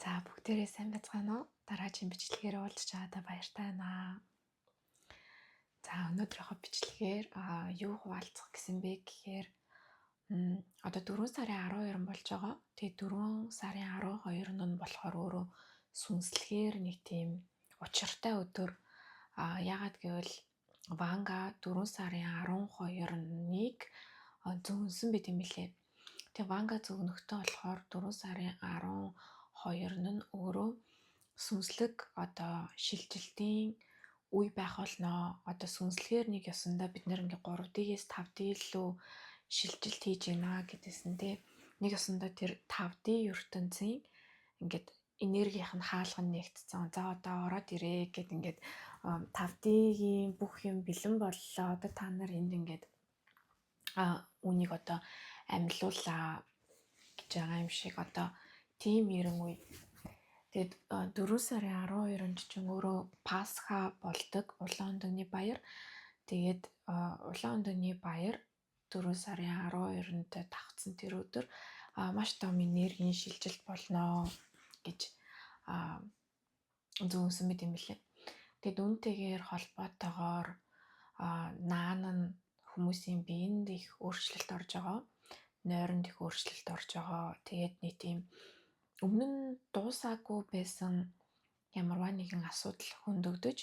За бүгдээрээ сайн байцгаана уу? Дараагийн бичлэгээр уулзч байгаадаа баяртай байна. За өнөөдрийнхөө бичлэгээр юу хуваалцах гэсэн бэ гэхээр одоо 4 сарын 12 болж байгаа. Тэгээ 4 сарын 12 нь болохоор өөрөө сүнслэгээр нэг тийм учиртай өдөр. Яагаад гэвэл Ванга 4 сарын 12-ыг зөнгөнсөн байт юм билээ. Тэгээ Ванга зөгнөхтөө болохоор 4 сарын 12 нь өөрөө сүнслэг одоо шилжилтийн үе байх болно. Одоо сүнслэгээр нэг ёсондоо бид нэр ингээ 3D-ээс 5D лөө шилжилт хийж байна гэдээсэн те. Нэг ёсондоо тэр 5D ертөнцийн ингээд энергийнх нь хаалга нь нэгтцэн. За одоо ороод ирээ гэд ингээд 5D-ийн бүх юм бэлэн боллоо. Одоо та нар энд ингээд үнийг одоо амьлуулаа гэж байгаа юм шиг одоо тийм эрен үе. Тэгэд 4 сарын 12-нд чинь өөрөө Пасха болдог, Улаан өндөгний баяр. Тэгээд Улаан өндөгний баяр 4 сарын 12-нд давхцсан тэр өдөр маш том энергийн шилжилт болно гэж зүүнсэн мэт юм билээ. Тэгэд үүнтэйгээр холбоотойгоор наан нь хүмүүсийн биед их өөрчлөлт орж байгаа. Нойронд их өөрчлөлт орж байгаа. Тэгээд нэг тийм өмнө нь дуусаагүй байсан ямарваа нэгэн асуудал хөндөгдөж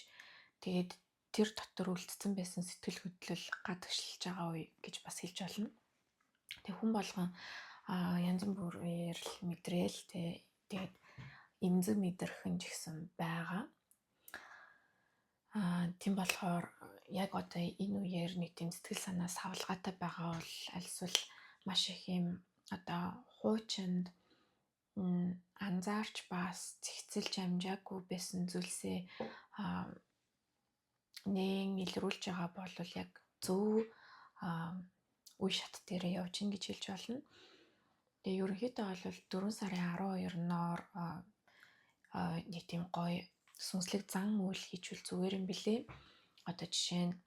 тэгээд тэр дотор үлдсэн байсан сэтгэл хөдлөл гадагшилж байгаа үе гэж бас хэлж болно. Тэг хүн болгон янз бүрээр мэдрээл тэгээд эмзэг мэдрэх нь ч гэсэн байгаа. Тийм болохоор яг одоо энэ үеэр нэг тийм сэтгэл санаа савлгаатай байгаа бол альсвал маш их юм одоо хуучинд анзаарч бас зэгцэлж амжаагүй байсан зүйлсээ нээн илрүүлж байгаа бол яг зөв үе шат дээр явж ин гэж хэлж болно. Тэгээ ерөнхийдөө бол 4 сарын 12-ноор нэг тийм гоё сүнслэг зан үйл хийжүүл зүгээр юм билээ. Одоо жишээ нь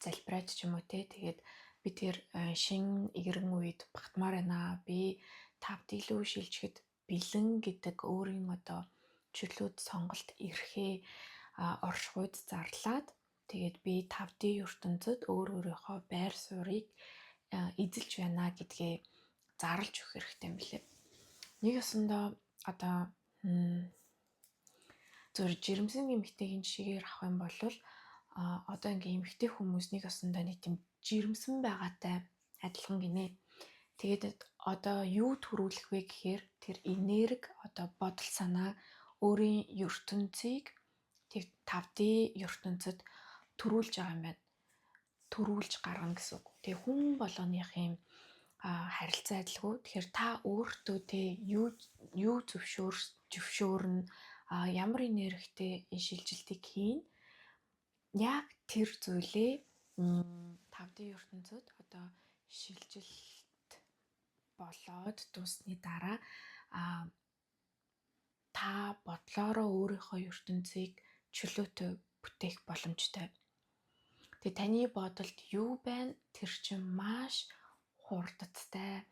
залбираад ч юм уу те. Тэгээд би тэр шин игэрэн үед багтмаар байна. Би 5D лөө шилжихэд бэлэн гэдэг өөрийн одоо чөлөөт сонголт эрхээ оршихуйд зарлаад тэгээд би 5D ертөнцид өөрийнхөө байр суурийг эзэлж байна гэдгээ зарлж өгөх хэрэгтэй юм билээ. Нэг ёсондоо одоо зөв жирэмсэн эмэгтэйгийн жишээгээр авах юм бол одоо ингээм эмэгтэй хүмүүс нэг ёсондоо нэг тийм жирэмсэн байгаатай адилхан гинэ. Тэгээд одоо юу төрүүлэх вэ гэхээр тэр энерги одоо бодол санаа өөрийн ертөнцийг тэр 5D ертөнцид төрүүлж байгаа юм байна. Төрүүлж гаргана гэсэн үг. Тэгээ хүн болгоных юм харилцаа адилгүй. Тэгэхээр та өөртөө те юу зөвшөөрнө ямар энергитэй шилжилтийг хийн. Яг тэр зүйлээ 5D ертөнцид одоо шилжилт болоод дуусны дараа та бодлороо өөрийнхөө ертөнцийг чөлөөтэй бүтээх боломжтой. Тэгээ таны бодолд юу байна? Тэр чинь маш хурдтай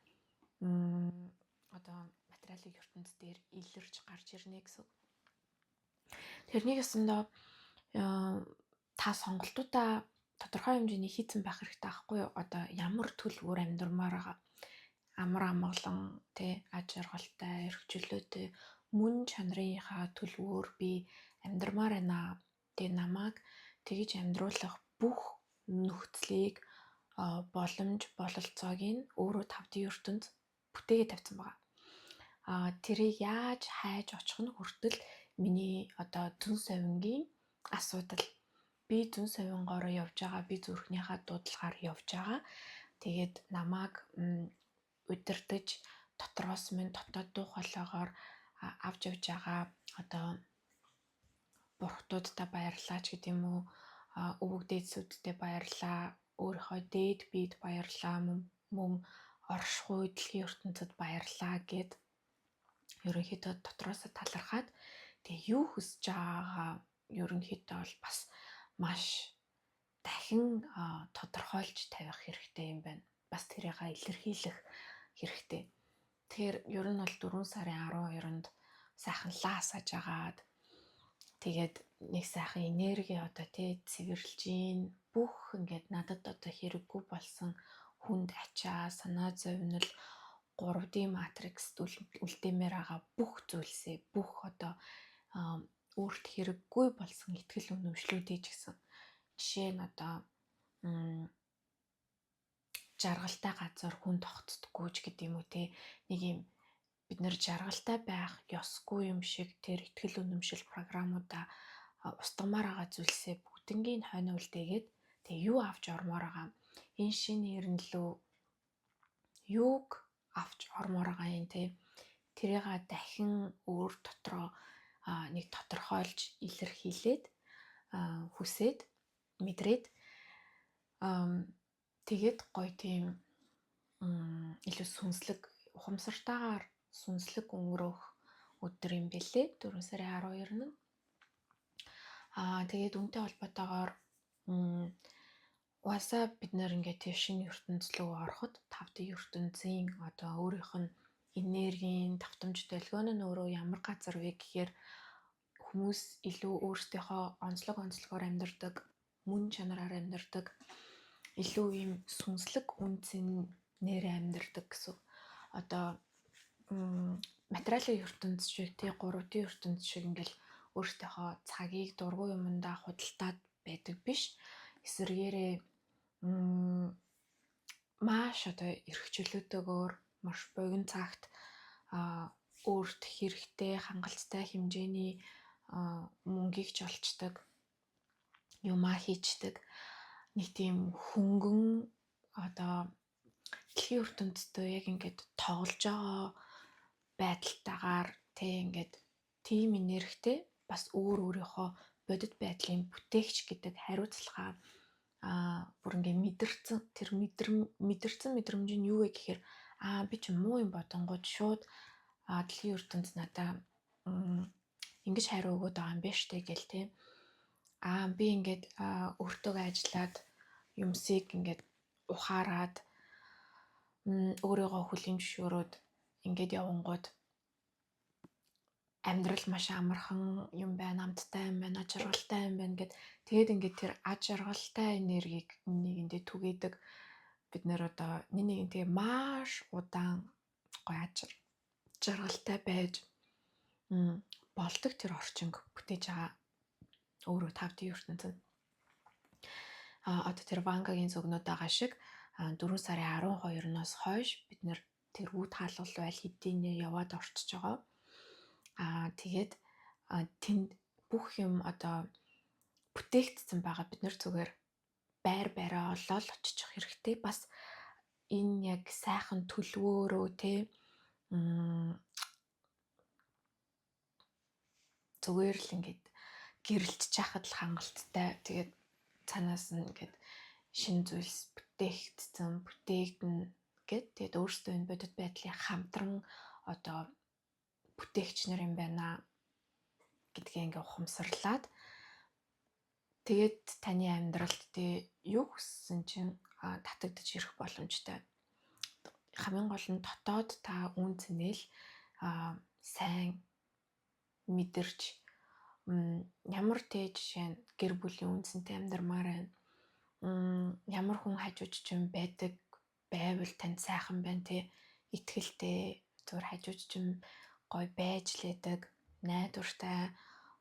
одоо материалын ертөнц дээр илэрч гарч ирнэ гэсэн. Тэрнийг өсөндөө та сонголтуудаа тодорхой хэмжээний хийцэн байх хэрэгтэй аахгүй юу? Одоо ямар төлөвөөр амьдрмаар байгаа. Амар амгалан аж аргалтай, эрх чөлөөтэй мөн чанарынхаа төлөвөөр би амьдрмаар байна. Тэгээ намайг тэгж амьдруулах бүх нөхцөлийг боломж бололцоог нь өөрөө 5D ертөнд бүтээгээ тавьсан байгаа. Тэрийг яаж хайж очих нь хүртэл миний одоо зүн совингийн асуудал. Би зүн совингоороо явж байгаа, би зүрхнийхаа дуудлагаар явж байгаа. Тэгээд намайг удирдах дотроос минь дотоод дуу хоолойгоор авч явж байгаа одоо бурхтуудтай баярлаач гэдэг юм уу, өвөг дээдсүүдтэй баярлаа, өөрийнхөө дээд биед баярлаа, мөн оршихуй дэлхийн ертөнцид баярлаа гэд ерөнхийдөө дотроосоо талархаад тэгээ юу хүсэж байгаагаа ерөнхийдөө бол бас маш дахин тодорхойлж тавих хэрэгтэй юм байна. Бас тэрийгээ илэрхийлэх хэрэгтэй. Тэгэхээр ер нь бол 4 сарын 12-нд сайхан лаасаж агаад тэгээд нэг сайхан энерги одоо тий цэвэрлж ийн бүх ингээд надад одоо хэрэггүй болсон хүнд ачаа, санаа зовнил, 3D матрикс үлдээмээр байгаа бүх зүйлсээ бүх одоо өөрт хэрэггүй болсон итгэл үнэмшлүүдийг гэсэн жишээ нь одоо жаргалтай газар хүн тогтдоггүй ч гэдэг юм уу те нэг юм бид нэр жаргалтай байх ёсгүй юм шиг тэр итгэл үнэмшил програмуудаа устгамаар байгаа зүйлсээ бүгднгийн хойно үлдээгээд тэгээ юу авч ормоор байгаа энэ шинэ эренлөө юуг авч ормоор байгаа юм те тэрийг дахин өөр дотроо нэг тодорхойлж илэрхийлээд хүсээд мэдрээд тэгээд гоё тийм илүү сүнслэг ухамсартайгаар сүнслэг өнгөрөх өдөр юм бэлээ 4 сарын 12 нь тэгээд үнтэй холбоотойгоор угаасаа бид нэр ингээд тийм шинэ ертөнц рүү ороход 5D ертөнцийн одоо өөрийнх нь энергийн давтамж долгион нь өөрөө ямар газар вэ гэхээр хүмүүс илүү өөрсдийнхөө онцлогоор амьдардаг, мөн чанараар амьдардаг, илүү ийм сүнслэг үнцнээр амьдардаг гэсэн. Одоо материалын ертөнц шиг тий 3D ертөнц шиг ингээл өөрсдийнхөө цагийг дургүй юмдаа худалдаад байдаг биш. Эсвэргээрээ маш одоо эрх чөлөөтэйгээр маш богино цагт өөрт хэрэгтэй хангалттай хэмжээний мөнгийг ч олцдог юмаа хийчдэг нэг тийм хөнгөн одоо дэлхийн ертөнцтэй яг ингээд тоглож байгаа байдалтайгаар тэг ингээд тийм энергтэй бас өөрийнхөө бодит байдлын бүтээгч гэдэг хариуцлагаа бүр ингээд мэдэрсэн тэр мэдэрсэн мэдрэмж нь юу вэ гэхээр би ч муу юм бодонгууд шууд дэлхийн ертөнц надаа ингэж хариу өгöd байгаа юм байна штэ гэл те би ингээд өөртөө ажиллаад юмсыг ингээд ухаарад өөрийгөө хүлийн зөвшөөрөөд ингээд явангууд амьдрал маш амархан юм байна, амттай юм байна, аж аргалтай юм байна гэд тэгээд ингээд тэр аж аргалтай энергийг нэгэндээ түгээдэг бид нэр одоо нэг тэгээ маш удаан гоё аж аргалтай байж болдог тэр орчинг бүтээж байгаа өөрөө 5D ертөнц нь одоо тэр Вангагийн зөвгнүүд байгаа шиг 4 сарын 12-ноос хойш бид нэр тэр үд хаалгал байл хэдийнэ яваад орчиж байгаа. Тэгээд тэнд бүх юм одоо бүтээгдсэн байгаа бид нар зүгээр байраа олоод очиж хэрэгтэй. Бас энэ яг сайхан төлөвөөрөө те зүгээр л ингээд гэрэлтж яхад л хангалттай. Тэгээд цаанаас нь ингээд шинэ зүйлс бүтээгдэн гэд тэгээд өөрсдөө энэ бодит байдлын хамтран одоо бүтээгч нар юм байна гэдгээ ингээ ухамсарлаад тэгээд таны амьдралд юу хүссэн чинь татагдж ирэх боломжтой. Хамгийн гол нь дотоод та үнцэнэл сайн мэдэрч ямар жишээ нь гэр бүлийн үнцэнтэй амьдармаар байна. Ямар хүн хажууд чинь байдаг байвал танд сайхан байна те итгэлтэй зүгээр хажууд чинь гоё байж лээдэг найдвартай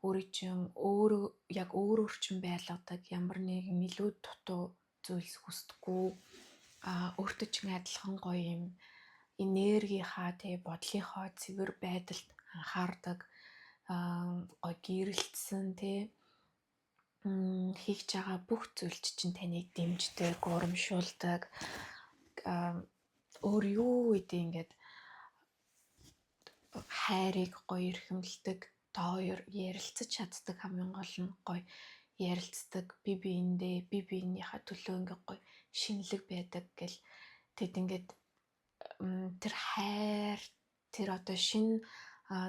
өөрөө яг өөр чинь байлгадаг ямар нэгэн илүү дутуу зүйлс хүсдэггүй өөртөө чинь адилхан гоё юм энергийнхаа тий бодлынхоо цэвэр байдалд анхаардаг гоё гэрэлтсэн тий хийж байгаа бүх зүйл чинь таныг дэмждэг, урамшуулдаг өөр юу гэдэг ингээд хайрыг гоё эрхэмлдэг, тоор ярилцаж чаддаг хамгийн гол нь гоё ярилцдаг, би биенийхээ төлөө ингээ гоё шинэлэг байдаг гэл тэгэд ингээд тэр хайр тэр одоо шинэ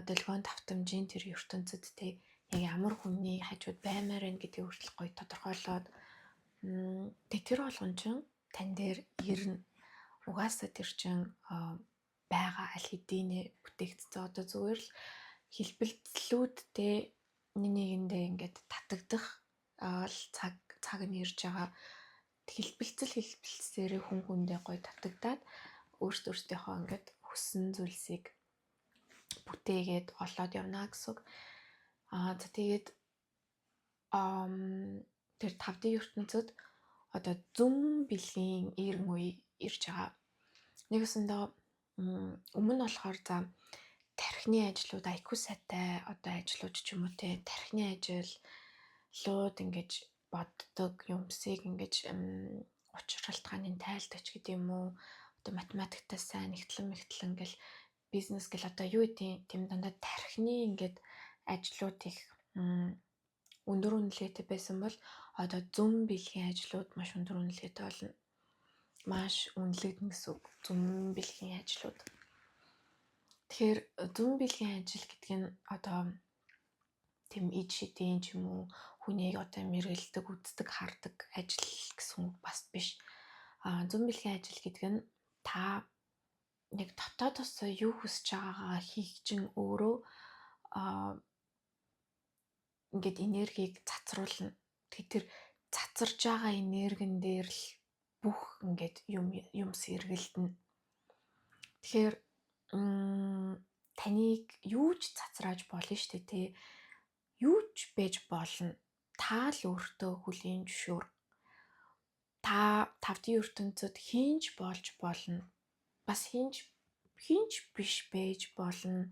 долгион давтамжийн тэр ертөнцид тэг яг ямар хүний хажууд баймаар байна гэдгийг хүртэл гоё тодорхойлоод тэг тэр болгон чинь тань дээр ирнэ. Угаасаа тэр чинь байгаа аль хэдийнэ бүтээгдсэн одоо зүгээр л хэлбэлцлүүдтэй нэгэндээ ингээд татагдах л цаг нь ирж байгаа. Хэлбэлцлээрээ хүн хүндээ гоё татагдаад өөртөөхөө ингээд хүссэн зүйлсийг бүтээгээд олоод явна гэсэн үг. За тэгээд тэр 5D ертөнцид одоо зүм бэлгийн иргэн үе ирж байгаа. Нэгэсэндээ өмнө болохоор за тархины ажлууд IQ сайтай одоо ажлууд ч юм уу те тархины ажиллууд ингэж боддог юмсыг ингэж учир шалтгааныг тайлдаг ч гэдэг юм уу. Одоо математиктай сайн нэгтлэн ингээл бизнес гэл одоо юу гэдэг тийм дандаа тархины ингээд ажлууд их өндөр үнэлгээтэй байсан бол одоо зүм бэлгийн ажлууд маш өндөр үнэлгээтэй болно. Маш үнэлэгдэн гэсэн үг зүм бэлгийн ажлууд. Тэгэхээр зүм бэлгийн ажил гэдэг нь одоо тийм ид шидийн ч юм уу хүнийг одоо мэргэлдэг, үздэг, хардаг ажил гэсэн үг бас биш. Зүм бэлгийн ажил гэдэг нь та яг дотоодоос юу хүсэж байгаагаа хийх чинь өөрөө ингээд энергийг цацруулна. Тэгэхээр тэр цацарж байгаа энергин дээр л бүх ингээд юмс эргэлдэнэ. Тэгэхээр таныг юу ч цацрааж болно шүү дээ тий. Юу ч байж болно. Та л өөртөө хүлийн зөвшөөр. Та 5D ертөнцид хинж болж болно. Бас хинж биш байж болно.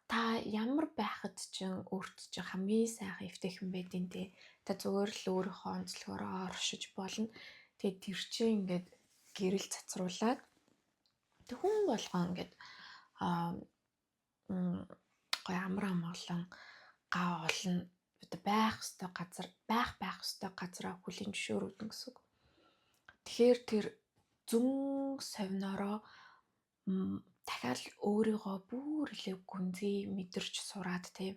Та ямар байхад ч өөрт чинь хамгийн сайхан эвтэйхэн байдیں۔ Тэ. Та зүгээр л өөрийнхөө онцлогоороо оршиж болно. Тэгээд тэр чинь ингээд гэрэл цацруулаад хүн болгоо ингээд гоё амар амгалан гав олон одоо байх ёстой газараа хүлийн зөвшөөрүүлнэ гэсэн үг. Тэгэхээр тэр зүн совиноороо дахиад өөрийгөө бүр илээ гүнзгий мэдэрч сураад тийм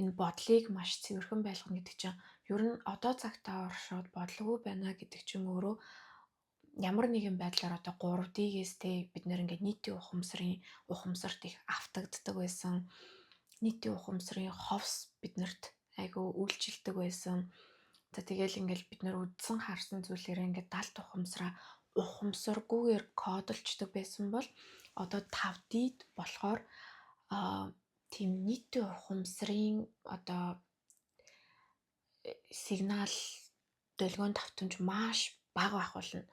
энэ бодлыг маш цэвэрхэн байлгана гэдэг чинь ер нь одоо цагтаа оршоод бодлого байна гэдэг чинь өөрөө ямар нэгэн байдлаар одоо 3D-гээс те бид нэр ингээд нийтийн ухамсарт их автагддаг байсан. Нийтийн ухамсарын ховс биднэрт айгүй үйлчилдэг байсан. За тэгэл ингээл бид нар үдсэн харсан зүйлээрээ ингээд далд ухамсаргүйгээр кодолчдөг байсан бол одоо 5D-д болохоор тийм нийтийн ухамсарын одоо сигнал долгион давтамж маш бага байх болно.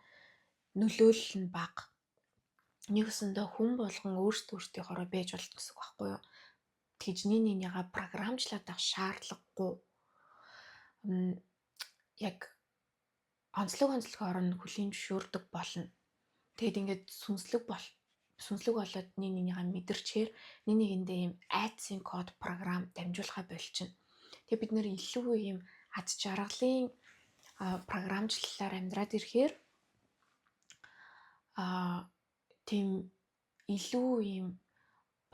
Нөлөөлөл нь бага. Нэгсэндээ хүн болгон өөртөөхөө байж болно гэсэн үг байхгүй юу? Тэгж нэгнийгаа програмчлаад авах шаардлагагүй. Яг онцлогоор нь хүлийн зөвшөөрдөг болно. Тэгэд ингээд сүнслэг болоод нэгнийгаа мэдэрчээр нэгэндээ ийм айдсын код програм дамжуулахаа болчихно. Тэгээ бид нэр илүү ийм ад жаргалын програмчлалаар амьдраад ирэхээр тийм илүү ийм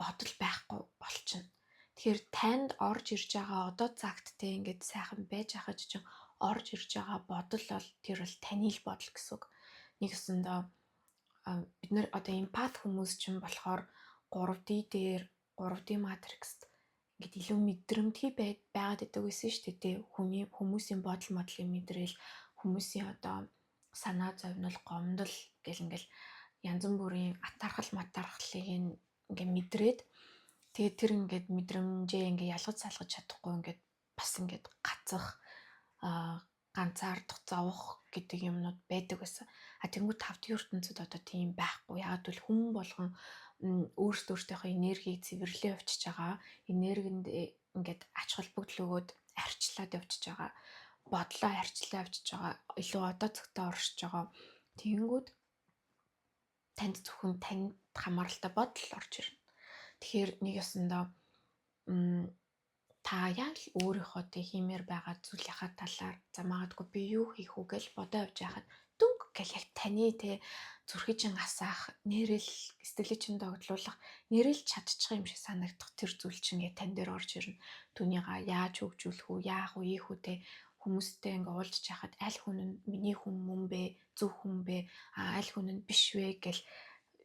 бодол байхгүй болчихно. Тэгэхээр танд орж ирж байгаа одоо цагт те ингээд сайхан байж хахаж чинь орж ирж байгаа бодол бол тэр бол таны л бодол гэсэн үг. Нэгсэндээ бид нэр одоо эмпат хүмүүс чинь болохоор 3D дээр 3D матрикст ингээд илүү мэдрэмтгий байгаад байдаг гэсэн шүү дээ. Хүмүүсийн бодол модлын мэдрээл, хүмүүсийн одоо санаа зовнил, гомдол гэл ингээл янз бүрийн атархалыг ингээд мэдрээд тэгээд тэр ингээд мэдрэмжээ ингээд ялгаж салгаж чадахгүй ингээд бас ингээд гацах ганцаардах зовох гэдэг юмнууд байдаг байсан. Тэнгүүд 5D ертөнцид одоо тийм байхгүй. Яг л хүн болгон өөртөөхөө энергийг цэвэрлээ явчихж байгаа. Энергинд ингээд ач холбогдол өгөөд арчлаад явчихж байгаа. Бодлоо арчлаа явчихж байгаа. Илүү одоо цагтаа оршиж байгаа. Тэнгүүд танд зөвхөн танд хамааралтай бодол орж ирнэ. Тэгэхээр нэг ёсондоо та яг л өөрийнхөө хиймээр байгаа зүйлийнхаа талаар за магадгүй би юу хийх үү гэж бодоо явж байхад дүнг гэл яг таны зүрхий чин асаах, нэрэл сэтгэлээ чин догдлуулах, нэрэл чадчих юм шиг санагдах тэр зүйл чинь ингээд тань дээр орж ирнэ. Түүнийгаа яаж хөгжүүлэх үү, яах үү, ийх үү те хүмүүстэй ингээд уулзч яхад аль хүн нь миний хүн мөн бэ, зөв хүн бэ, аль хүн нь биш вэ гэл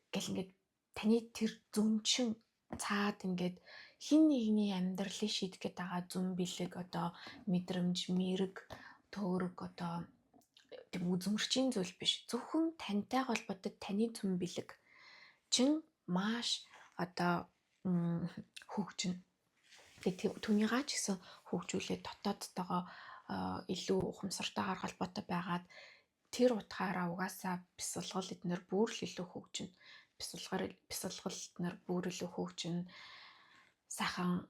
ингээд таны тэр зүнчин цаад ингээд хин нэгний амьдралыг шийдэх гээд байгаа зүм бэлэг одоо мэдрэмж, мэрэг, төөрөг одоо тийм үзмөрчийн зүйл биш. Зөвхөн тантай холбоотой таны зүм бэлэг чин маш одоо хөгжинэ. Тэгээд түүнийгаа ч гэсэн хөгжүүлээд дотоодтойгоо илүү ухамсартайгаар холбоотой байгаад тэр утгаараа угаасаа бясалгал эднэр бүр л илүү хөгжинэ. Бясалгал эднэр бүр илүү хөгжинэ. Сайхан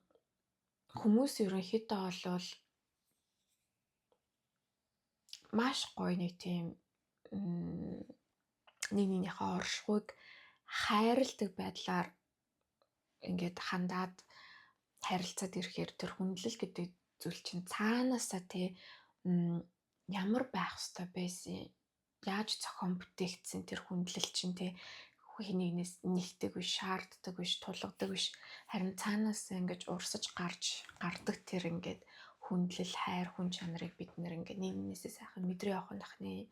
хүмүүс ерөнхийдөө бол маш гоё нэг тийм нэг нэгнийхээ оршихуйг хайрладаг байдлаар ингээд хандаад харилцаад ирэхээр тэр хүндлэл гэдэг зүйл чинь цаанаасаа тий ямар байх ёстой байсан, яаж зохион бүтээгдсэн тэр хүндлэл чинь тий хинээс нэгдэг биш, шаарддаг биш, тулгадаг биш, харин цаанаасаа ингэж урсаж гардаг тэр ингээд хүндлэл, хайр, хүн чанарыг бид нэр ингээд нэгнээсээ сайхан мэдрээ явах нь ахнаа.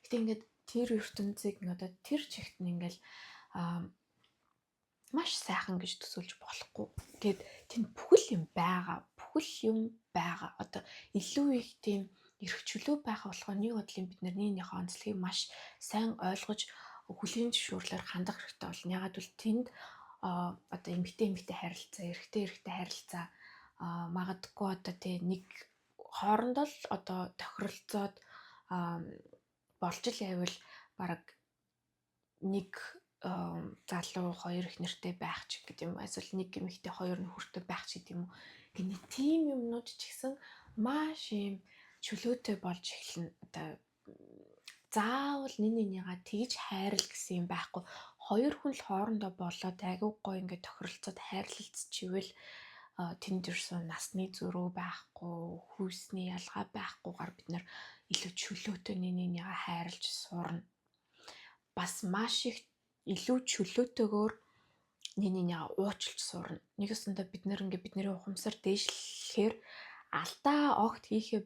Гэтэ ингээд тэр ертөнцийг одоо тэр чигт нь ингээд маш сайхан гэж төсөөлж болохгүй. Тэгээд тэнд бүхэл юм байгаа. Одоо илүү их тийм эрх чөлөө байгаа болохоор нэг бодлын бид нарынхээ онцлогийг маш сайн ойлгож хүлийн зөвшөөрлөөр хандах хэрэгтэй болно. Ягаад гэвэл тэнд одоо эмэгтэй харилцаа, эрэгтэй харилцаа магадгүй одоо тий нэг хоорондоо л одоо тохиролцоод болж л байвал бараг нэг залуу хоёр их нэртэй байх ч гэдэг юм. Эсвэл нэг эмэгтэй хоёр нөхөртэй байх ч гэдэг юм уу. Гэнэ тийм юмнууд ч гэсэн маш юм чөлөөтэй болж эхэлнэ. Одоо заавал нэгнийгаа тэгж хайрл гэсэн юм байхгүй. Хоёр хүн л хоорондоо болоод айгүй гоё ингээд тохиролцоод хайрлалцчихвэл тэнд ерсөн насны зөрүү байхгүй, хүйсний ялгаа байхгүйгээр бид нар илүү чөлөөтэй нэгнийгаа хайрлж сурна. Бас маш их илүү чөлөөтэйгээр нэгнийгаа уучлж сурна. Нэгэсэндээ бид нэр ингээд бидний ухамсар дээшлэхээр алдаа огт хийхээ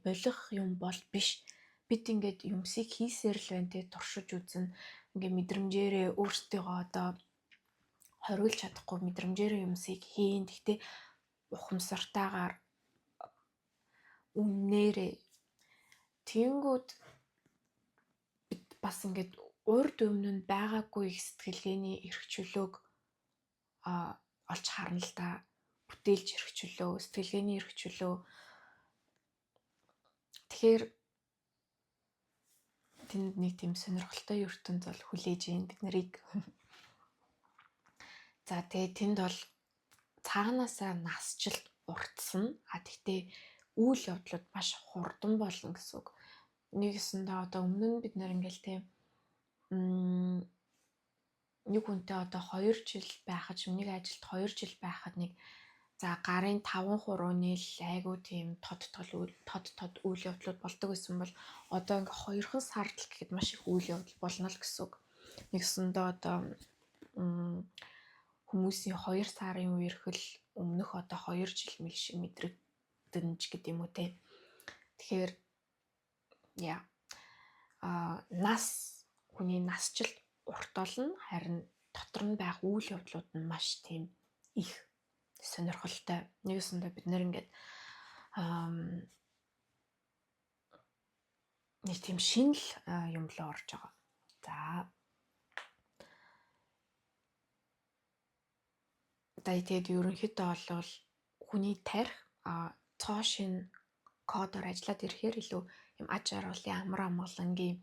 болох юм бол биш. Бид ингээд юмсыг хийсээр л байна те туршиж үзнэ. Ингээд мэдрэмжээрээ өөрсдийгөө одоо хориулж чадахгүй мэдрэмжээрээ юмсыг хийн. Гэхдээ ухамсартайгаар үннээрээ тэнгүүд бид бас ингээд урд өмнө нь байгаагүй их сэтгэлгээний эрх чөлөөг олж харна л да. Бүтээлж эрх чөлөө, сэтгэлгээний эрх чөлөө. Тэгэхээр тэнд нэг тийм сонирхолтой ертөнц бол хүлээж ийн бид нарыг. За тэгээ тэнд бол цаанаасаа насжилт уртсан. Тэгтээ үйл явдлууд маш хурдан болно гэсэн үг. Нэгэсэндээ одоо өмнө нь бид нэр ингээл тийм нэг хүнтэй одоо 2 жил байхад нэг ажилд 2 жил байхад нэг за гарын 5 хурууны л айгуу тийм тод үйл явдлууд болдог гэсэн бол одоо ингээ 2хан сард л гэхэд маш их үйл явдал болно л гэсэн үг. Нэгсэндээ одоо хүмүүсийн 2 сарын үерхэл өмнөх одоо 2 жил мэл шиг мэдрэгдэнж гэдэг юм уу те. Тэгэхээр хүний насжилт урт болно, харин дотор нь байх үйл явдлууд нь маш тийм их сонирхолтой. Нэгэсэндээ бид нэр ингээд нэг тийм шинэл юм руу орж байгаа. Тэгээд ерөнхийдөө бол хүний тарих цоо шин кодоор ажиллаад ирэхээр илүү юм аж аргалын амар амгалангийн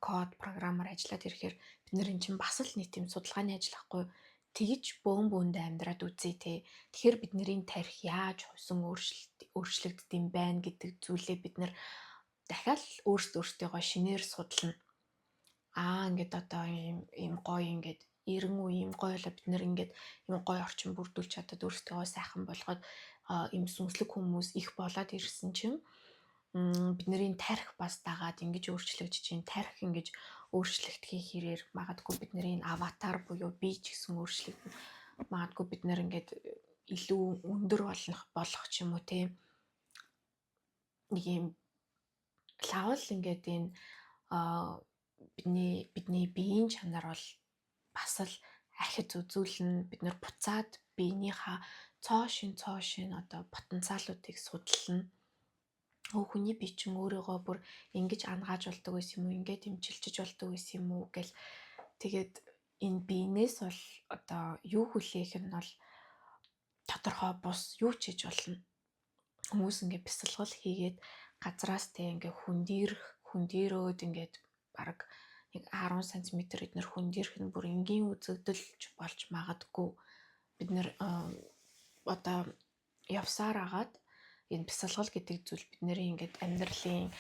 код програмаар ажиллаад ирэхээр бид нэр эн чинь бас л нэг тийм судалгааны ажил ахгүй тэгж бөөнд амьдраад үзье те. Тэгэхээр бидний тарих яаж хувьсан өөрчлөгддөг юм байна гэдэг зүйлээ бид нэр дахиад өөрсдийгөө шинээр судална. Ингээд одоо ийм гоё ингээд 90 үе ийм гоё болоо бид нэр ингээд ийм гоё орчин бүрдүүлж чадаад өөрсдийгөө сайхан болгоод ийм сүнслэг хүмүүс их болоод ирсэн чинь бидний тарих бас дагаад ингэж өөрчлөгдөж чинь тарих ингэж өөрчлөгдөхийн хэрээр магадгүй бидний аватар буюу бие ч гэсэн өөрчлөгдөн. Магадгүй бид нэр ингээд илүү өндөр болох ч юм уу те. Нэг юм лавл ингээд энэ бидний биеийн чанар бол бас л архиж үзүүлнэ. Бид нэр буцаад биенийхээ цоо шин одоо потенциалуудыг судална. Хүний бие чинь өөрийгөө бүр ингэж ангааж болдог байсан юм уу, ингэж имчилчиж болдог байсан юм уу гэл тэгээд энэ биенээс бол одоо юу хүлээх нь бол тодорхой бус юу ч хийж болно. Хүмүүс ингээ бясалгал хийгээд газраас тэ ингээ хүндирөөд ингээд бараг нэг 10 см эднэр хүндирэх нь бүр энгийн үзэгдэлж болж магадгүй. Бид нэр одоо явсаар агаад энэ бясалгал гэдэг зүйл бидний ингээд амьдралын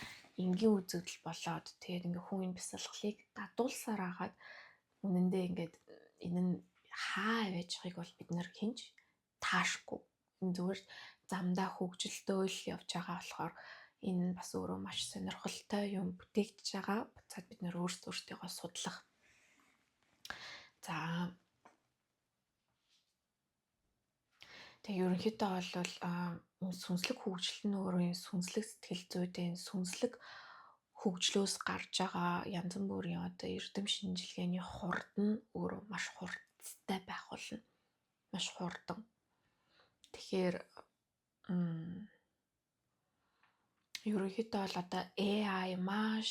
энгийн үзэгдэл болоод тэгээд ингээ хүн энэ бясалгалыг дадуулсаар агаад үнэндээ ингээд энэ нь хаа авэж байгааг бол бид нар хинж таашгүй. Энэ зүгээр замдаа хөгжилтөө л явж байгаа болохоор энэ бас өөрөө маш сонирхолтой юм бүтээгдэж байгаа. Буцаад бид нэр өөрсдөө судлах. За тэгээ ерөнхийдөө бол сүнслэг хөгжилт нь өөрөө энэ сүнслэг сэтгэл зүйтэй сүнслэг хөгжлөөс гарч байгаа янз бүрийн одоо эрдэм шинжилгээний хурд нь өөрөө маш хурдтай байх болно. Маш хурдан. Тэгэхээр ерөнхийдөө бол одоо AI маш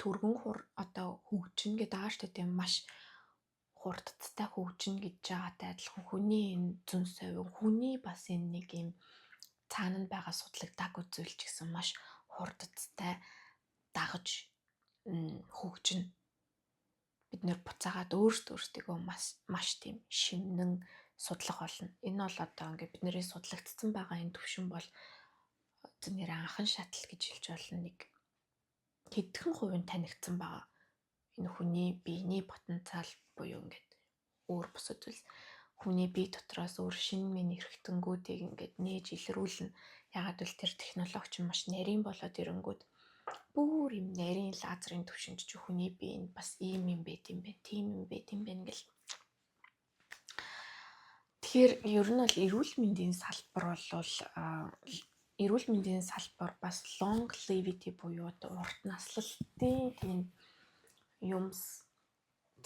түргэн одоо хөгжинэ гэдэг байгаа шүү дээ. Маш хурдтай хөгжинэ гэж байгаатай адилхан хүний энэ зүн совин хүний бас энэ нэг юм цаана нь байгаа судлагдаагүй зүйл ч гэсэн маш хурдтай дагаж хөгжинэ. Бид нэр буцаагаад өөрсдөө маш тийм шимнэн судлах болно. Энэ бол одоо ингээд бидний судлагдсан байгаа энэ төвшин бол нэр анхан шатал гэж хэлж болно. Нэг хэдхэн хувийн танигдсан байгаа. Энэ хүний биений потенциал буюу ингээд өөр бусад зүйл хүний бие дотроос өөр шинэ минь эрхтэнгүүдийг ингээд нээж илрүүлнэ. Ягаад гэвэл тэр технологич маш нарийн болоод ирэнгүүт бүр юм нарийн лазерын төвшөнд ч хүний бие нь бас ийм юм байт юм бэ, тийм юм байт юм бэ гэл. Тэгэхээр ер нь бол эрүүл мэндийн салбар бас longevity буюу урт наслалтын тийм юмс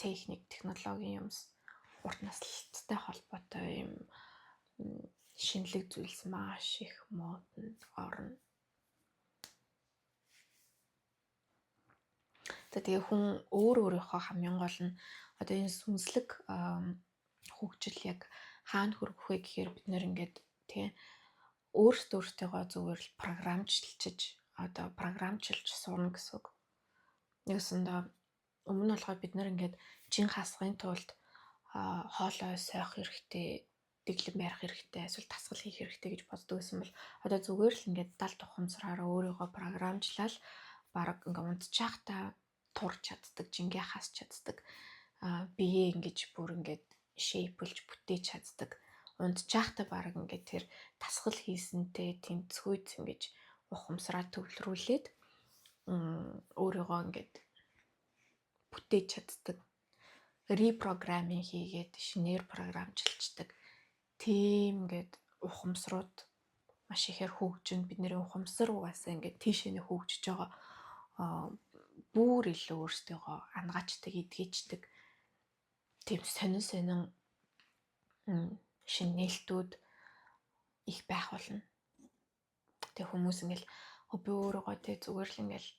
техник, технологийн юмс урт наслалттай холбоотой юм шинэлэг зүйлс маш их модонд орно. Тэгээ хүн өөрийнхөө хамгийн гол нь одоо энэ сүнслэг хөгжил яг хаана хүрэх вэ гэхээр бид нэр ингээд тийм өөртөө зүгээр л програмчилж сурна гэсэн үг. Нэгсэндээ өмнө болохоор бид нэр ингээд чин хасахын тулд хоолой сойх хэрэгтэй, дэглэм барих хэрэгтэй, эсвэл тасгал хийх хэрэгтэй гэж боддог байсан бол одоо зүгээр л ингээд далд ухамсараараа өөрийгөө програмчлал бараг ингээд унтчихтаа турч чаддаг, жингээ хасч чаддаг, биеэ ингэж бүр ингээд шейплж бүтээж чаддаг. Унтчихтаа бараг ингээд тэр тасгал хийсэнтэй тэнцвүүц ингэж ухамсараа төвлөрүүлээд өөрийгөө ингээд бүтээж чаддаг. Репрограмминг хийгээд шинээр програмчилчдаг. Тийм ингээд ухамсарууд маш ихээр хөгжин. Бидний ухамсар угаасаа ингээд тийшээ хөгжиж байгаа. Бүр илүү өөрсдөө ангаачдаг, эдгэждэг. Тийм сонин шинэ нээлтүүд их байх болно. Тэг хүмүүс ингээл би өөрийгөө тэг зүгээр л ингээл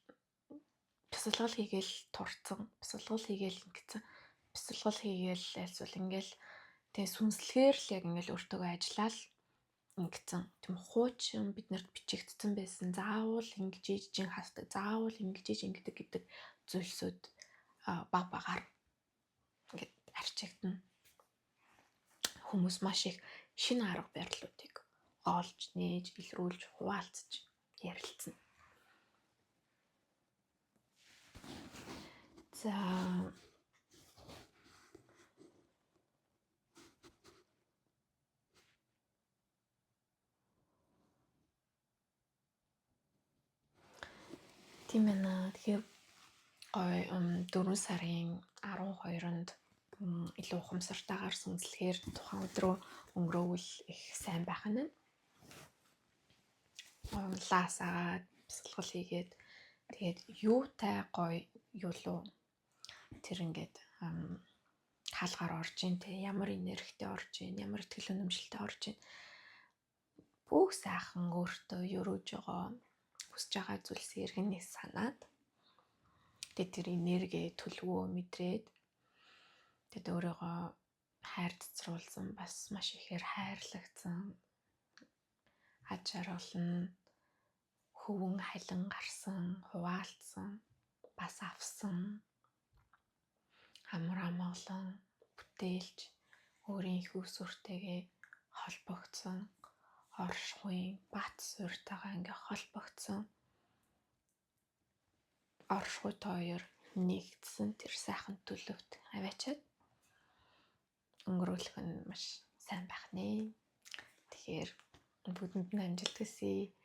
бясалгал хийгээл турцсан, бясалгал хийгээл ингэсэн, бясалгал хийгээл альсвал ингээл тэг сүнслэгээр л яг ингээл өөртөө ажиллаад ингэсэн. Тийм хуучин биднэрт бичигдсэн байсан. Заавал ингэж жин хасдаг, заавал ингэж ингэдэг гэдэг зүйлсүүд баг багаар ингээд арчигдана. Хүмүүс маш их шинэ арга барилуудыг олж, нээж, илрүүлж, хуваалцаж ярилцсан. За тийм ээ. Тэгэхээр гой 4 сарын 12-нд илүү ухамсартайгаар сүнслэхээр тухайн өдрөө өнгөрөөвөл их сайн байх нь. Лаасаад бясалгал хийгээд тэгээд юутай гоё юулуу тэр ингээд хаалгаар орж ийн те, ямар энергитэй орж ийн, ямар ихтгэл үнэмшилтэй орж ийн. Бүх сайхан өөртөө өрөөж байгаа, хүсэж байгаа зүйлсээ эргэнээс санаад тэр энерги төлөвөө мэдрээд тэгэд өөрийгөө хайр цэцруулсан, бас маш ихээр хайрлагдсан, аж аргална, хөвөн халин гарсан, хуваалцсан, бас авсан, амар амгалан бүтээлж өөрийн их усүртэйгээ холбогдсон, оршихуйн бат суурьтайгаа ингээ холбогдсон, оршихуйтай хоёр нэгдсэн тэр сайхан төлөвт аваачаад өнгөрүүлэх нь маш сайн байх нэ. Тэгэхээр бүгдэнд нь амжилт хүсье.